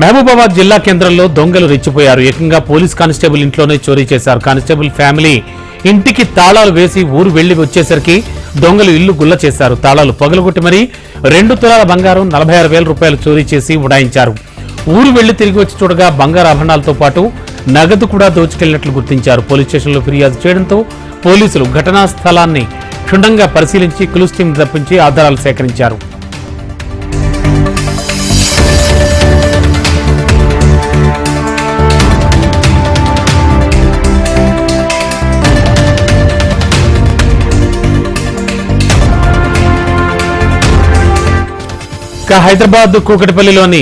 మహబూబాబాద్ జిల్లా కేంద్రంలో దొంగలు రెచ్చిపోయారు. ఏకంగా పోలీస్ కానిస్టేబుల్ ఇంట్లోనే చోరీ చేశారు. కానిస్టేబుల్ ఫ్యామిలీ ఇంటికి తాళాలు వేసి ఊరు వెళ్లి వచ్చేసరికి దొంగలు ఇల్లు గుల్ల చేశారు. తాళాలు పగలగొట్టి మరీ 2 తులాల బంగారం 46,000 రూపాయలు చోరీ చేసి ఉడాయించారు. ఊరు వెళ్లి తిరిగి వచ్చి చూడగా బంగారు ఆభరణాలతో పాటు నగదు కూడా దోచుకెళ్లినట్లు గుర్తించారు. పోలీస్ స్టేషన్లో ఫిర్యాదు చేయడంతో పోలీసులు ఘటనా స్థలాన్ని క్షుణ్ణంగా పరిశీలించి క్లూస్ టీం రప్పించి ఆధారాలు సేకరించారు. హైదరాబాద్ కూకటిపల్లిలోని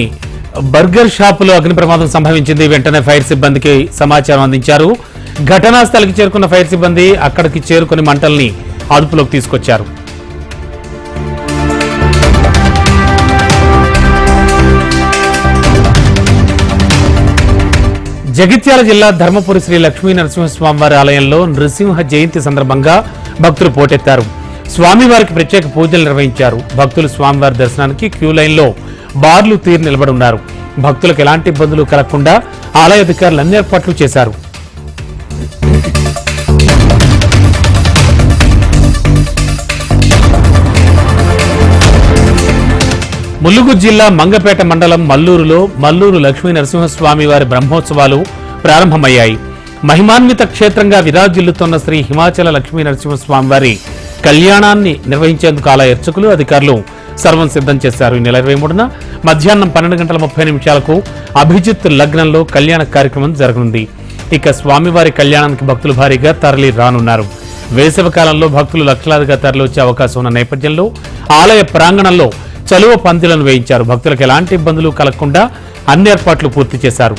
బర్గర్ షాపులో అగ్ని ప్రమాదం సంభవించింది. వెంటనే ఫైర్ సిబ్బందికి సమాచారం అందించారు. ఘటనా స్థలికి చేరుకున్న ఫైర్ సిబ్బంది అక్కడికి చేరుకుని మంటల్ని అదుపులోకి తీసుకొచ్చారు. జగిత్యాల జిల్లా ధర్మపురి శ్రీ లక్ష్మీ నరసింహస్వామివారి ఆలయంలో నృసింహ జయంతి సందర్భంగా భక్తులు పోటెత్తారు. స్వామివారికి ప్రత్యేక పూజలు నిర్వహించారు. భక్తులు స్వామివారి దర్శనానికి క్యూ లైన్లో బార్లు తీరి నిలబడి ఉన్నారు. భక్తులకు ఎలాంటి ఇబ్బందులు కలగకుండా ఆలయ అధికారులు అన్ని ఏర్పాట్లు చేశారు. ములుగు జిల్లా మంగపేట మండలం మల్లూరులో మల్లూరు లక్ష్మీ నరసింహస్వామి వారి బ్రహ్మోత్సవాలు ప్రారంభమయ్యాయి. మహిమాన్విత క్షేత్రంగా విరాజిల్లుతున్న శ్రీ హిమాచల లక్ష్మీ నరసింహస్వామి వారి కళ్యాణాన్ని నిర్వహించేందుకు ఆలయ అర్చకులు అధికారులు సర్వం సిద్ధం చేశారు. ఈ నెల 23న మధ్యాహ్నం 12:30 అభిజిత్ లగ్నంలో కళ్యాణ కార్యక్రమం జరగనుంది. ఇక స్వామివారి కళ్యాణానికి భక్తులు భారీగా తరలి రానున్నారు. వేసవి కాలంలో భక్తులు లక్షలాదిగా తరలి వచ్చే అవకాశం ఉన్న నేపథ్యంలో ఆలయ ప్రాంగణంలో చలువ పందిలను వేయించారు. భక్తులకు ఎలాంటి ఇబ్బందులు కలగకుండా అన్ని ఏర్పాట్లు పూర్తి చేశారు.